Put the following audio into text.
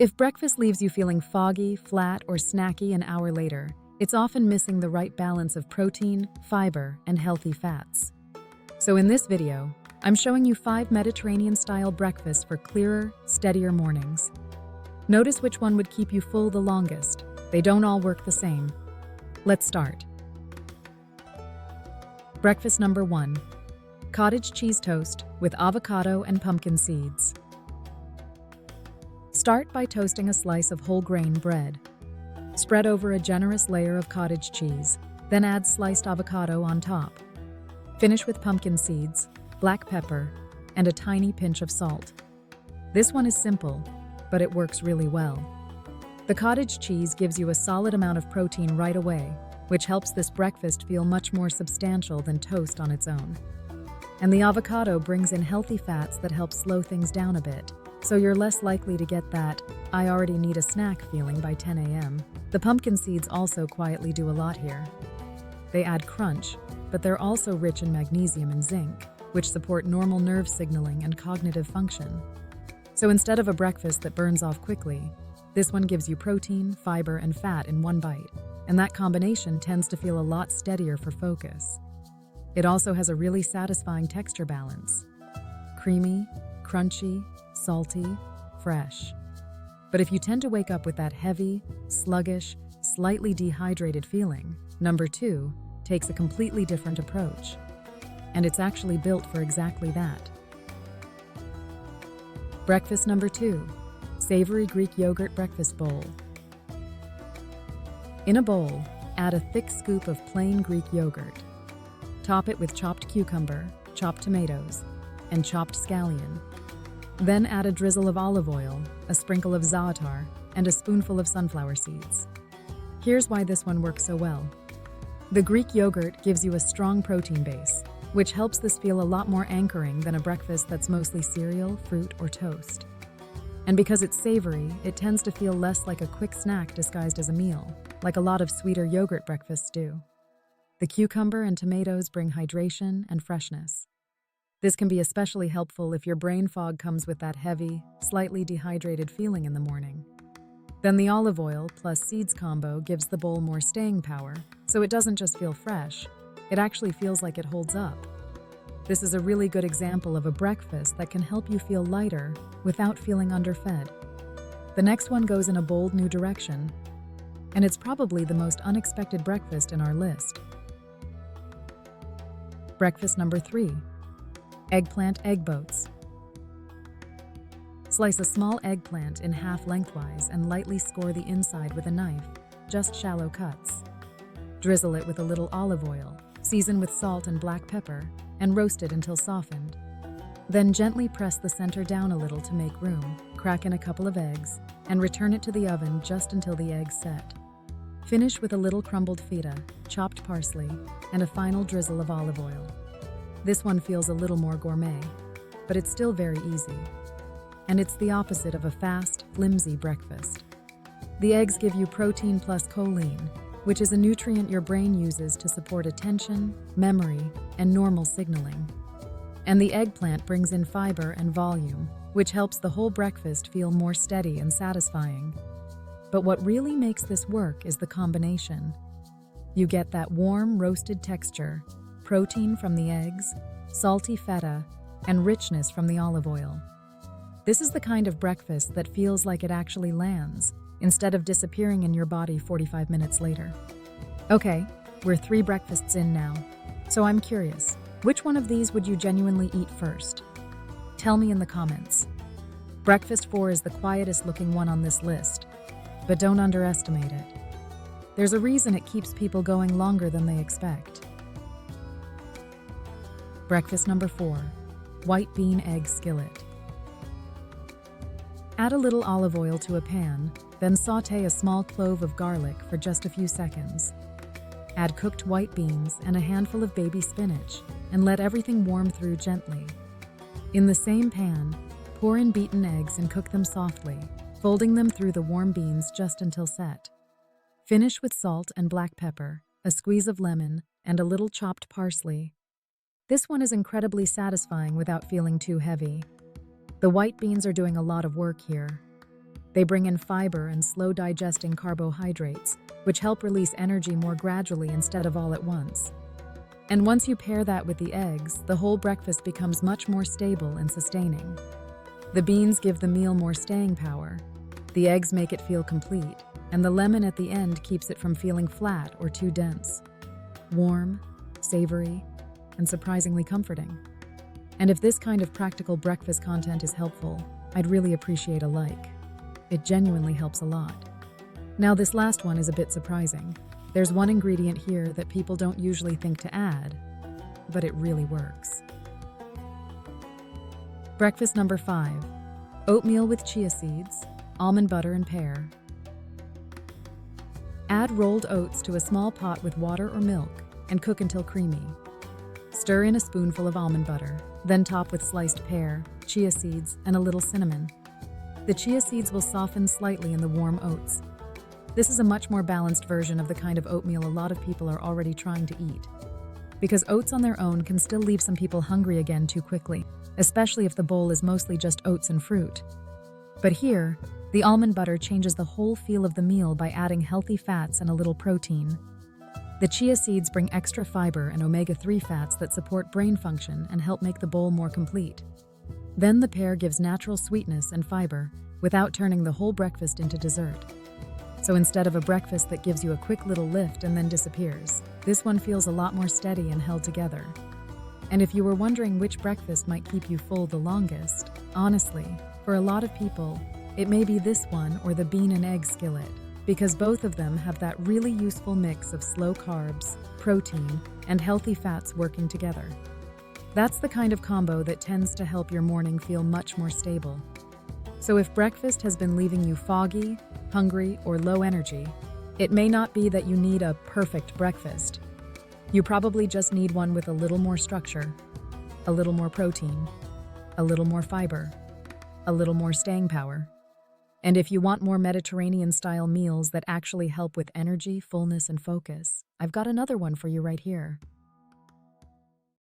If breakfast leaves you feeling foggy, flat, or snacky an hour later, it's often missing the right balance of protein, fiber, and healthy fats. So in this video, I'm showing you 5 Mediterranean-style breakfasts for clearer, steadier mornings. Notice which one would keep you full the longest. They don't all work the same. Let's start. Breakfast number 1. Cottage cheese toast with avocado and pumpkin seeds. Start by toasting a slice of whole grain bread. Spread over a generous layer of cottage cheese, then add sliced avocado on top. Finish with pumpkin seeds, black pepper, and a tiny pinch of salt. This one is simple, but it works really well. The cottage cheese gives you a solid amount of protein right away, which helps this breakfast feel much more substantial than toast on its own. And the avocado brings in healthy fats that help slow things down a bit, so you're less likely to get that "I already need a snack" feeling by 10 a.m. The pumpkin seeds also quietly do a lot here. They add crunch, but they're also rich in magnesium and zinc, which support normal nerve signaling and cognitive function. So instead of a breakfast that burns off quickly, this one gives you protein, fiber, and fat in one bite, and that combination tends to feel a lot steadier for focus. It also has a really satisfying texture balance. Creamy, crunchy, salty, fresh. But if you tend to wake up with that heavy, sluggish, slightly dehydrated feeling, number 2 takes a completely different approach. And it's actually built for exactly that. Breakfast number 2. Savory Greek yogurt breakfast bowl. In a bowl, add a thick scoop of plain Greek yogurt. Top it with chopped cucumber, chopped tomatoes, and chopped scallion. Then add a drizzle of olive oil, a sprinkle of za'atar, and a spoonful of sunflower seeds. Here's why this one works so well. The Greek yogurt gives you a strong protein base, which helps this feel a lot more anchoring than a breakfast that's mostly cereal, fruit, or toast. And because it's savory, it tends to feel less like a quick snack disguised as a meal, like a lot of sweeter yogurt breakfasts do. The cucumber and tomatoes bring hydration and freshness. This can be especially helpful if your brain fog comes with that heavy, slightly dehydrated feeling in the morning. Then the olive oil plus seeds combo gives the bowl more staying power, so it doesn't just feel fresh, it actually feels like it holds up. This is a really good example of a breakfast that can help you feel lighter without feeling underfed. The next one goes in a bold new direction, and it's probably the most unexpected breakfast in our list. Breakfast number 3. Eggplant egg boats. Slice a small eggplant in half lengthwise and lightly score the inside with a knife, just shallow cuts. Drizzle it with a little olive oil, season with salt and black pepper, and roast it until softened. Then gently press the center down a little to make room, crack in a couple of eggs, and return it to the oven just until the eggs set. Finish with a little crumbled feta, chopped parsley, and a final drizzle of olive oil. This one feels a little more gourmet, but it's still very easy. And it's the opposite of a fast, flimsy breakfast. The eggs give you protein plus choline, which is a nutrient your brain uses to support attention, memory, and normal signaling. And the eggplant brings in fiber and volume, which helps the whole breakfast feel more steady and satisfying. But what really makes this work is the combination. You get that warm, roasted texture, protein from the eggs, salty feta, and richness from the olive oil. This is the kind of breakfast that feels like it actually lands, instead of disappearing in your body 45 minutes later. Okay, we're 3 breakfasts in now, so I'm curious, which one of these would you genuinely eat first? Tell me in the comments. Breakfast 4 is the quietest looking one on this list, but don't underestimate it. There's a reason it keeps people going longer than they expect. Breakfast number 4. White bean egg skillet. Add a little olive oil to a pan, then sauté a small clove of garlic for just a few seconds. Add cooked white beans and a handful of baby spinach, and let everything warm through gently. In the same pan, pour in beaten eggs and cook them softly, folding them through the warm beans just until set. Finish with salt and black pepper, a squeeze of lemon, and a little chopped parsley. This one is incredibly satisfying without feeling too heavy. The white beans are doing a lot of work here. They bring in fiber and slow-digesting carbohydrates, which help release energy more gradually instead of all at once. And once you pair that with the eggs, the whole breakfast becomes much more stable and sustaining. The beans give the meal more staying power, the eggs make it feel complete, and the lemon at the end keeps it from feeling flat or too dense. Warm, savory, and surprisingly comforting. And if this kind of practical breakfast content is helpful, I'd really appreciate a like. It genuinely helps a lot. Now, this last one is a bit surprising. There's one ingredient here that people don't usually think to add, but it really works. Breakfast number 5. Oatmeal with chia seeds, almond butter, and pear. Add rolled oats to a small pot with water or milk and cook until creamy. Stir in a spoonful of almond butter, then top with sliced pear, chia seeds, and a little cinnamon. The chia seeds will soften slightly in the warm oats. This is a much more balanced version of the kind of oatmeal a lot of people are already trying to eat. Because oats on their own can still leave some people hungry again too quickly, especially if the bowl is mostly just oats and fruit. But here, the almond butter changes the whole feel of the meal by adding healthy fats and a little protein. The chia seeds bring extra fiber and omega-3 fats that support brain function and help make the bowl more complete. Then the pear gives natural sweetness and fiber without turning the whole breakfast into dessert. So instead of a breakfast that gives you a quick little lift and then disappears, this one feels a lot more steady and held together. And if you were wondering which breakfast might keep you full the longest, honestly, for a lot of people, it may be this one or the bean and egg skillet, because both of them have that really useful mix of slow carbs, protein, and healthy fats working together. That's the kind of combo that tends to help your morning feel much more stable. So if breakfast has been leaving you foggy, hungry, or low energy, it may not be that you need a perfect breakfast. You probably just need one with a little more structure, a little more protein, a little more fiber, a little more staying power. And if you want more Mediterranean-style meals that actually help with energy, fullness, and focus, I've got another one for you right here.